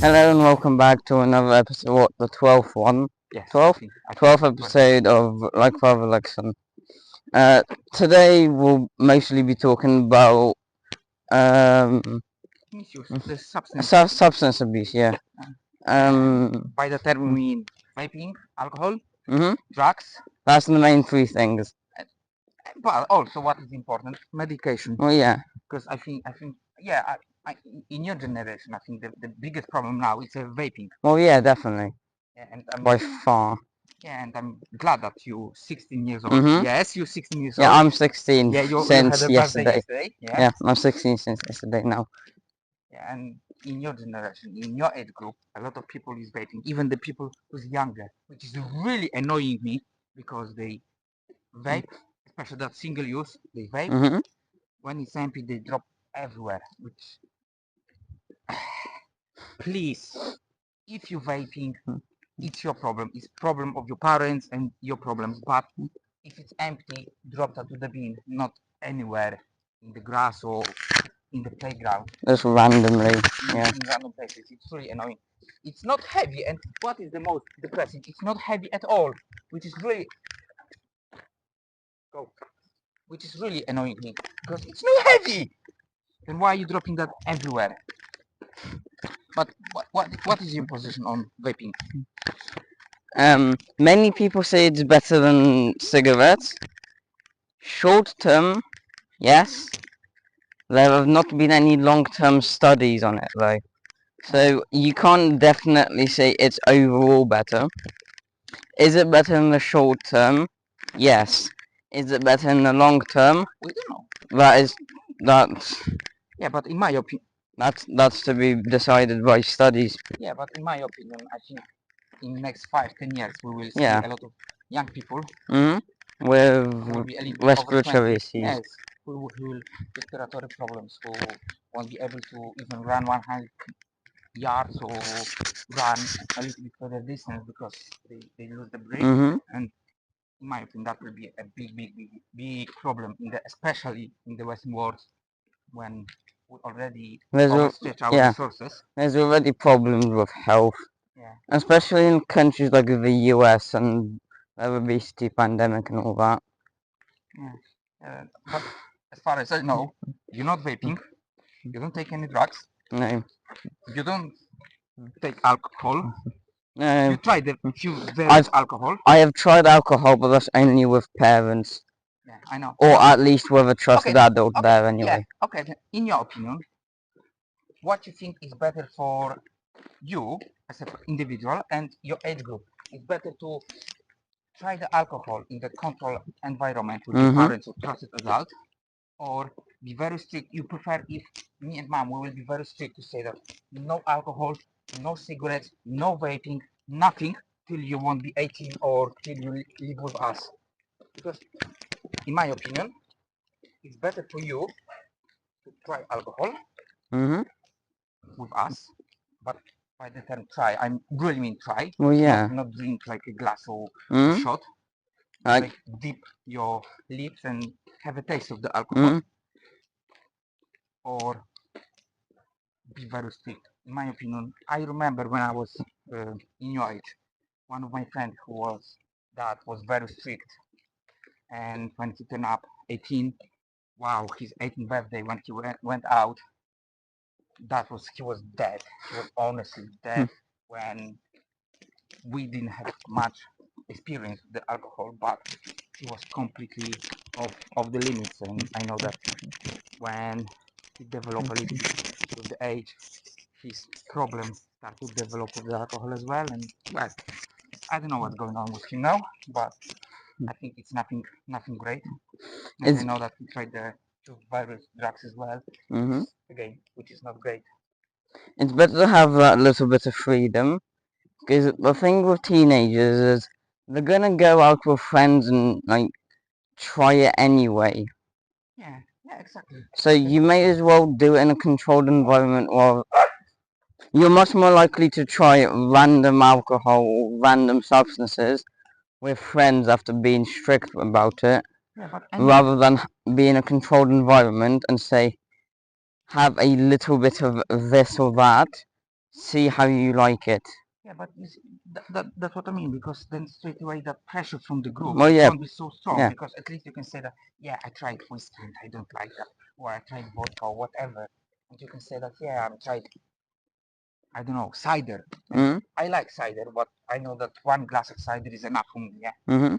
Hello and welcome back to another episode, what, the 12th one? Yes. 12th? I 12th think episode of Like Father Like Son. Today we'll mostly be talking about misuse, the substance. substance abuse, yeah. By the term we mean vaping, alcohol, Mhm. drugs, That's the main three things. but also what is important, medication. Well, yeah. Because yeah, in your generation, I think the biggest problem now is vaping. Well, yeah, definitely. Yeah, By far. yeah, and I'm glad that you're 16 years old. Mhm. Yes, you're 16 years Yeah, old. I'm 16 Yeah, you had since a birthday yesterday. yesterday. Yeah. Yeah, I'm 16 since yesterday now. Yeah, and in your generation, in your age group, a lot of people is vaping, even the people who's younger, which is really annoying me because they vape, especially that single use, they vape. Mhm. When it's empty, they drop everywhere. Which, please, if you're vaping, it's your problem. It's problem of your parents and your problems. But if it's empty, drop that to the bin, not anywhere in the grass or in the playground. Just randomly, yeah. In random places. It's really annoying. It's not heavy, and what is the most depressing? It's not heavy at all, which is really which is really annoying me because it's not heavy. Then why are you dropping that everywhere? But what is your position on vaping? Many people say it's better than cigarettes. Short term, yes. There have not been any long-term studies on it though. So you can't definitely say it's overall better. Is it better in the short term? Yes. Is it better in the long term? We don't know. That's Yeah, but in my opinion, that's to be decided by studies. yeah, but in my opinion, I think in next 5-10 years we will see Yeah. a lot of young people With will be a little bit over respiratory 20. issues. Yes, who will respiratory problems, who won't be able to even run 100 yards or run a little bit further distance because they lose the breath. And in my opinion, that will be a big problem especially in the Western world when we already overstretch our resources. There's already problems with health. Yeah. Especially in countries like the US and the obesity pandemic and all that. Yeah. But as far as I know, you're not vaping, you don't take any drugs, No. you don't take alcohol. No. You tried a few various alcohol. I have tried alcohol, but that's only with parents. Yeah, I know. Or at least with a trusted adult there anyway. Yeah, okay. In your opinion, what you think is better for you as an individual and your age group? It's better to try the alcohol in the controlled environment with your parents or trusted adult, or be very strict. You prefer if me and mom, we will be very strict to say that no alcohol, no cigarettes, no vaping, nothing till you won't be 18 or till you live with us. Because in my opinion, it's better for you to try alcohol with us, but by the term try, I really mean try. Well, yeah. Not drink like a glass or a shot. Like dip your lips and have a taste of the alcohol. Or be very strict. In my opinion, I remember when I was in your age, one of my friends who was very strict, and when he turned up 18, wow, his 18th birthday, when he went out, he was dead. He was honestly dead when we didn't have much experience with the alcohol, but he was completely off the limits. And I know that when he developed a little bit with the age, his problems start to develop with the alcohol as well. And well, I don't know what's going on with him now, but I think it's nothing great. And I know that he tried the various drugs as well. Again, which is not great. It's better to have that little bit of freedom, because the thing with teenagers is they're gonna go out with friends and like try it anyway. Yeah, exactly. So you may as well do it in a controlled environment, or you're much more likely to try random alcohol or random substances with friends after being strict about it, rather than be in a controlled environment and say, have a little bit of this or that, see how you like it. Yeah, but that's what I mean, because then straight away the pressure from the group Well, yeah, won't be so strong, yeah. because at least you can say that, yeah, I tried whiskey and I don't like that, or I tried vodka or whatever, and you can say that, yeah, I tried, I don't know, cider, and Mm-hmm. I like cider, but I know that one glass of cider is enough for me, yeah. Mm-hmm.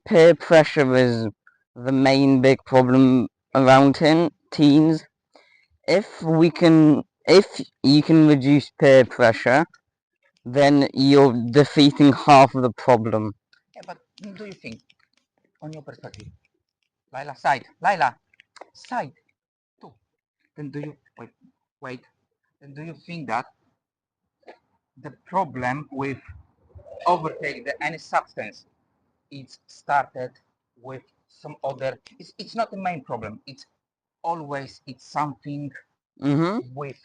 Peer pressure is the main big problem around teens. If you can reduce peer pressure, then you're defeating half of the problem. Yeah, but do you think, on your perspective, Laila, side, too, then do you, wait, then do you think that the problem with overtake the any substance, it started with some other, it's not the main problem, it's always it's something Mm-hmm. with,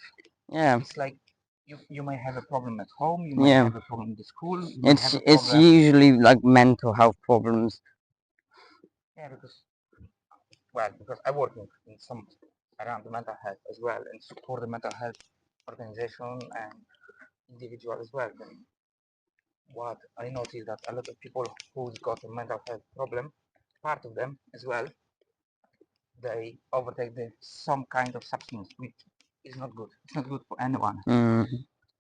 Yeah. it's like you may have a problem at home, you may Yeah. have a problem in the school, you may have a It's problem, usually like mental health problems. yeah, because I work in some around the mental health as well, and support the mental health organization and individual as well. Then what I noticed that a lot of people who's got a mental health problem, part of them as well, they overtake some kind of substance, which is not good. It's not good for anyone. Mm.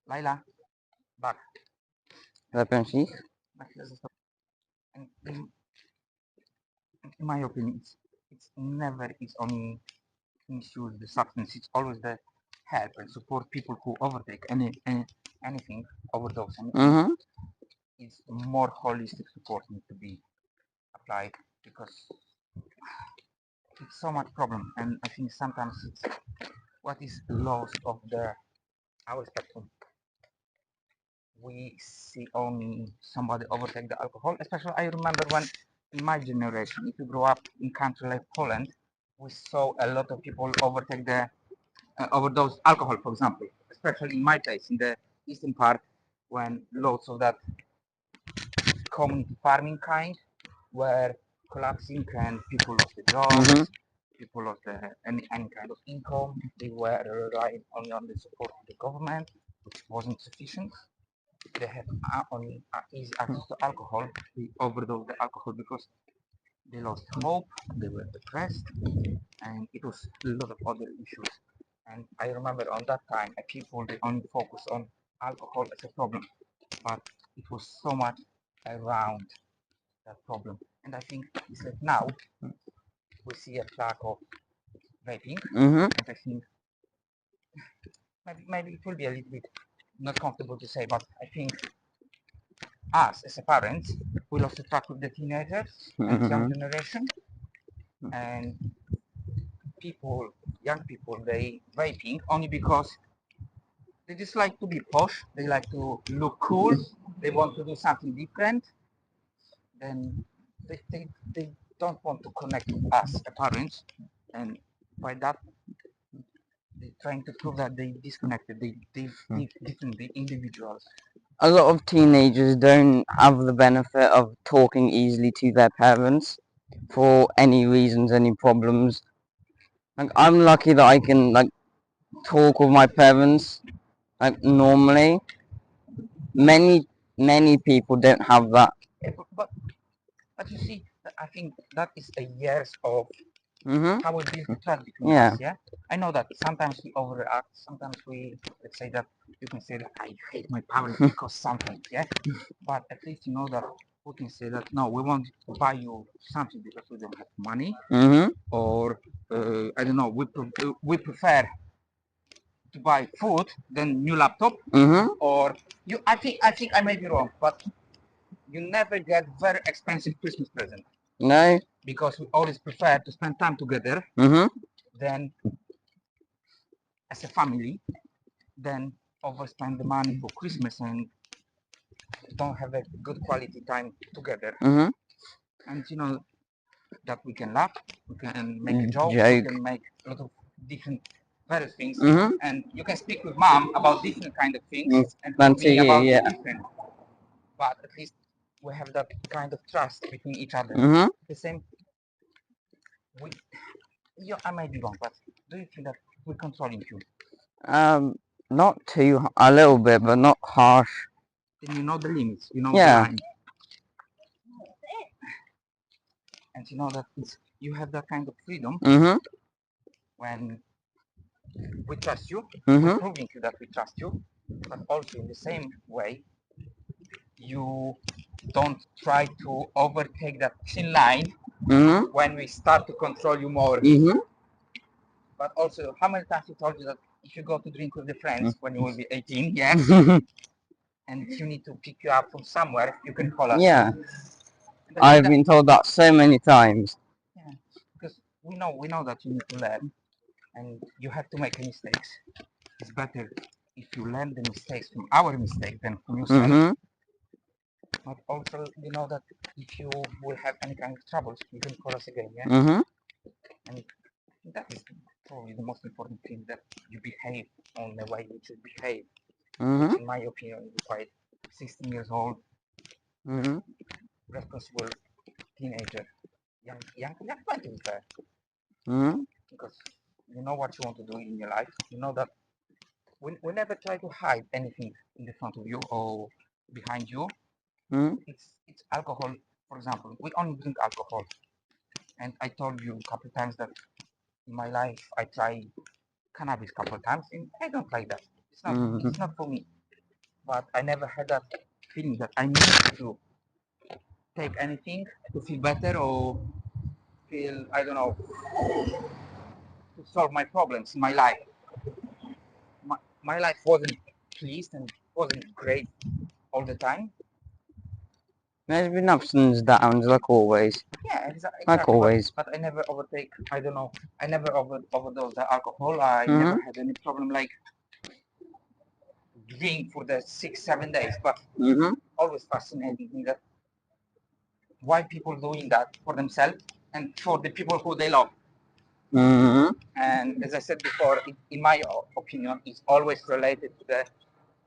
Laila, back. Lepiej. Back to the stop. And in my opinion, it's never it's only misuse the substance. It's always the help and support people who overtake anything, overdose anything. Mm-hmm. It's more holistic support needs to be applied, because it's so much problem, and I think sometimes it's what is lost of the our spectrum. We see only somebody overtake the alcohol. Especially, I remember when in my generation, if you grow up in country like Poland, we saw a lot of people overtake the overdose alcohol, for example. Especially in my place, in the eastern part, when lots of that community farming kind were collapsing and people lost their jobs, Mm-hmm. people lost any kind of income. They were relying only on the support of the government, which wasn't sufficient. They had only easy access to alcohol. They overdosed the alcohol because they lost hope, they were depressed, and it was a lot of other issues. And I remember on that time, people they only focus on alcohol as a problem, but it was so much around that problem. And I think it's like now we see a track of vaping, Mm-hmm. and I think maybe it will be a little bit not comfortable to say, but I think us as a parents, we lost the track with the teenagers and young Mm-hmm. generation, and people, young people, they vaping only because they just like to be posh, they like to look cool, they want to do something different, then they don't want to connect with us as parents, and by that they're trying to prove that they disconnected, they different, they individuals. A lot of teenagers don't have the benefit of talking easily to their parents for any reasons, any problems. Like I'm lucky that I can like talk with my parents like normally. Many people don't have that. Yeah, but you see, I think that is a years of Mm-hmm. how we build the trust between Yeah. us. Yeah, I know that sometimes we overreact. Sometimes we, let's say that you can say that I hate my parents because something. Yeah, but at least you know that we can say that no, we want to buy you something because we don't have money, Mm-hmm. or I don't know, we prefer to buy food than new laptop, Mm-hmm. or you. I think I may be wrong, but you never get very expensive Christmas present, No. because we always prefer to spend time together Mm-hmm. than as a family, than overspend the money for Christmas and don't have a good quality time together. Mm-hmm. And you know that we can laugh, we can make a joke, we Joke. can make a lot of different various things, Mm-hmm. and you can speak with mom about different kind of things, and with Fancy me you, about yeah. different. But at least we have that kind of trust between each other. Mm-hmm. The same, we, I might be wrong, but do you think that we're controlling you? Um, Not too, a little bit, but not harsh. Then you know the limits, you know the Yeah. line. And you know that you have that kind of freedom Mm-hmm. when we trust you, Mm-hmm. we're proving you that we trust you, but also in the same way, you don't try to overtake that thin line Mm-hmm. when we start to control you more. Mm-hmm. But also, how many times we told you that if you go to drink with your friends when you will be 18, yes, and you need to pick you up from somewhere, you can call us. Yeah. And I've been told that so many times. yeah, because we know that you need to learn, and you have to make mistakes. It's better if you learn the mistakes from our mistake than from yourself. Mm-hmm. But also, you know that if you will have any kind of troubles, you can call us again, yeah? Mm-hmm. And that is probably the most important thing, that you behave on the way you should behave, Mm-hmm. which in my opinion is quite 16 years old, Mm-hmm. responsible teenager, young 20 to be fair, Mm-hmm. because you know what you want to do in your life. You know that we never try to hide anything in the front of you or behind you. Mm-hmm. It's alcohol, for example. We only drink alcohol, and I told you a couple of times that in my life I tried cannabis a couple of times, and I don't like that. Mm-hmm. It's not for me. But I never had that feeling that I need to take anything to feel better or feel, I don't know, to solve my problems in my life. My life wasn't pleased and wasn't great all the time. There's been ups and downs, like always. Yeah, Like exactly. always. But I never overtake. I don't know. I never overdose the alcohol. I Mm-hmm. never had any problem like drink for the 6 7 days. But Mm-hmm. always fascinating me that why people doing that for themselves and for the people who they love. Mm-hmm. And as I said before, in my opinion, it's always related to the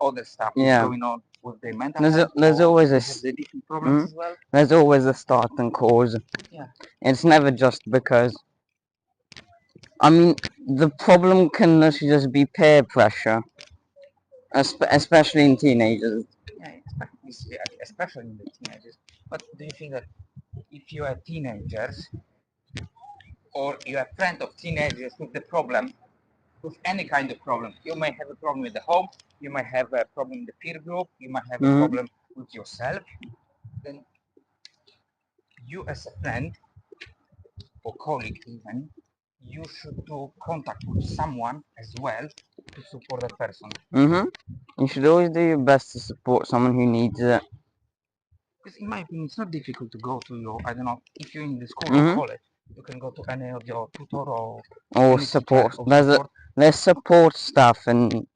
other stuff that's Yeah. going on with their mental health. There's Or always they a have the different problems as well. there's always a start and cause. Yeah. It's never just because. I mean, the problem can literally just be peer pressure, especially in teenagers. Yeah, especially in the teenagers. But do you think that if you are teenagers or you're a friend of teenagers with the problem, with any kind of problem, you may have a problem with the home, you might have a problem in the peer group, you might have a Mm-hmm. problem with yourself, then you as a friend or colleague even, you should do contact with someone as well to support that person. Mm-hmm. You should always do your best to support someone who needs it. Because in my opinion, it's not difficult to go to your, I don't know, if you're in the school or Mm-hmm. college, you can go to any of your tutor or Or any teacher support. of support. There's support staff, and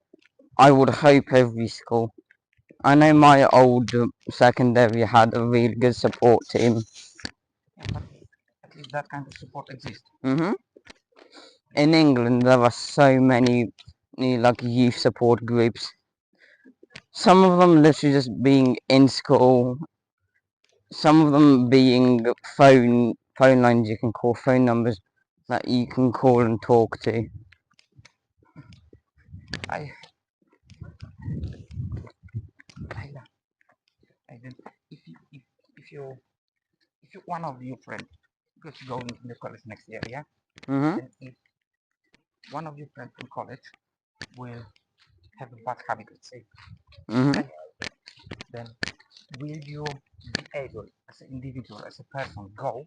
I would hope every school. I know my old secondary had a really good support team. Yeah, but at least that kind of support exists. Mm-hmm. In England, there are so many like youth support groups. Some of them literally just being in school. Some of them being phone lines you can call, phone numbers that you can call and talk to. I, I, I don't, if you, if you one of your friends, because you go into the college next year, yeah, Mm-hmm. then if one of your friends from college will have a bad habit, let's say, Mm-hmm. okay, then will you be able, as an individual, as a person, go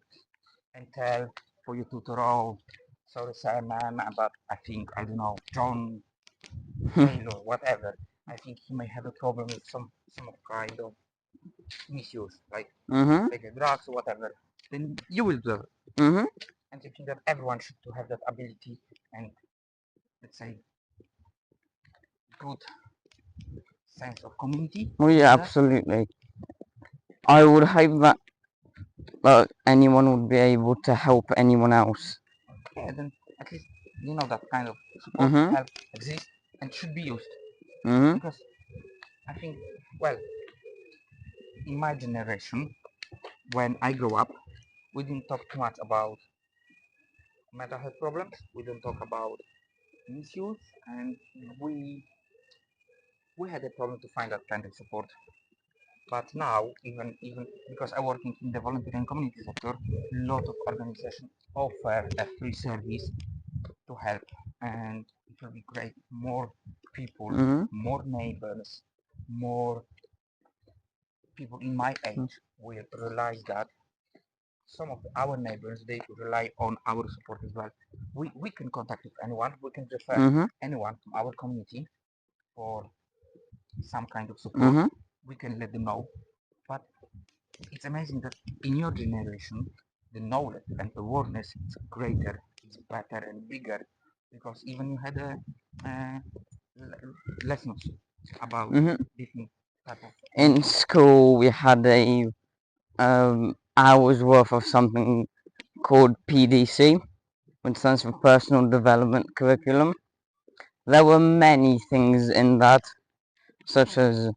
and tell for your tutor, oh, sorry, sir, man, but I think, I don't know, John, Taylor, whatever, I think he may have a problem with some kind of misuse, like Mm-hmm. take drugs or whatever, then you will do it. Mm-hmm. And I think that everyone should to have that ability and, let's say, good sense of community. Well, yeah, absolutely. I would hope that anyone would be able to help anyone else. Yeah, then at least you know that kind of support, Mm-hmm. help exists and should be used. Mm-hmm. Because I think, well, in my generation, when I grew up, we didn't talk too much about mental health problems. We don't talk about misuse, and we we had a problem to find that kind of support. But now, even because I'm working in the volunteer and community sector, a lot of organizations offer a free service to help, and it will be great. More people, more neighbors, more people in my age will realize that some of our neighbors, they rely on our support as well. We can contact with anyone, we can refer anyone from our community for some kind of support. We can let them know. But it's amazing that in your generation the knowledge and awareness is greater, it's better and bigger, because even you had a lessons about different type of In school, we had a hour's worth of something called PDC, which stands for Personal Development Curriculum. There were many things in that, such as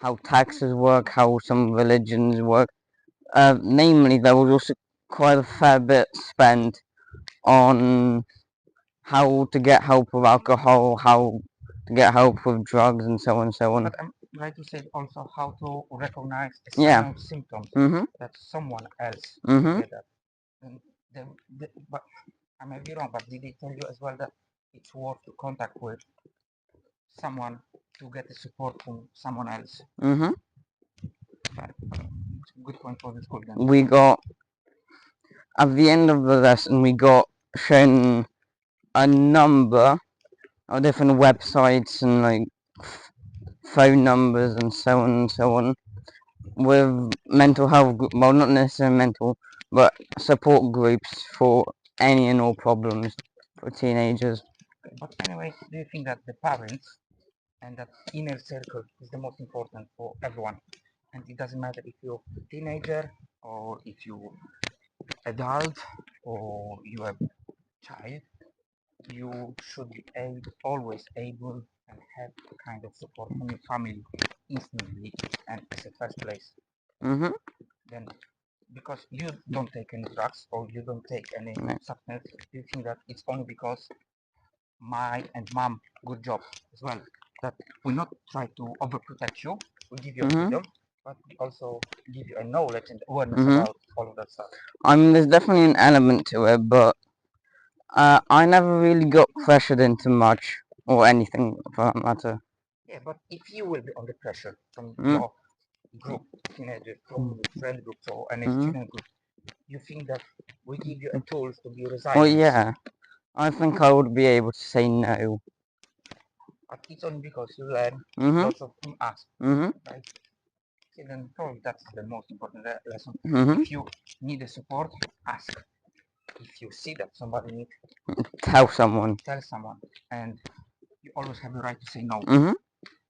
how taxes work, how some religions work. Namely, there was also quite a fair bit spent on how to get help with alcohol, how to get help with drugs, and so on and so on. But I'm right to say also how to recognize a Yeah. sign of symptoms that someone else get that. And but I may be wrong, but did they tell you as well that it's worth to contact with someone to get the support from someone else? Good point for the school then. We got, at the end of the lesson, we got shown a number of different websites and like phone numbers and so on and so on, with mental health, well, not necessarily mental, but support groups for any and all problems for teenagers. But anyway, do you think that the parents and that inner circle is the most important for everyone? And it doesn't matter if you're a teenager or if you adult or you are child, you should be always able and have kind of support from your family instantly and as a first place. Then because you don't take any drugs or you don't take any substance, do you think that it's only because my and mom good job as well, that we not try to overprotect you, we give you freedom, but we also give you a knowledge and awareness about all of that stuff? I mean, there's definitely an element to it, but I never really got pressured into much or anything for that matter. Yeah, but if you will be under pressure from your group, teenager, from friend groups or any student group, you think that we give you a tools to be resilient? Well, yeah, I think I would be able to say no. But it's only because you learn lots of from us, right? See, then probably that's the most important lesson. If you need a support, ask. If you see that somebody needs, Tell someone. And you always have the right to say no.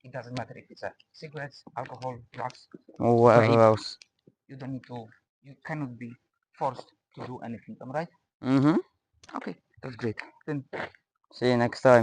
It doesn't matter if it's cigarettes, alcohol, drugs, or whatever else. You don't need to. You cannot be forced to do anything. Am I right? Okay, that's great. Then see you next time.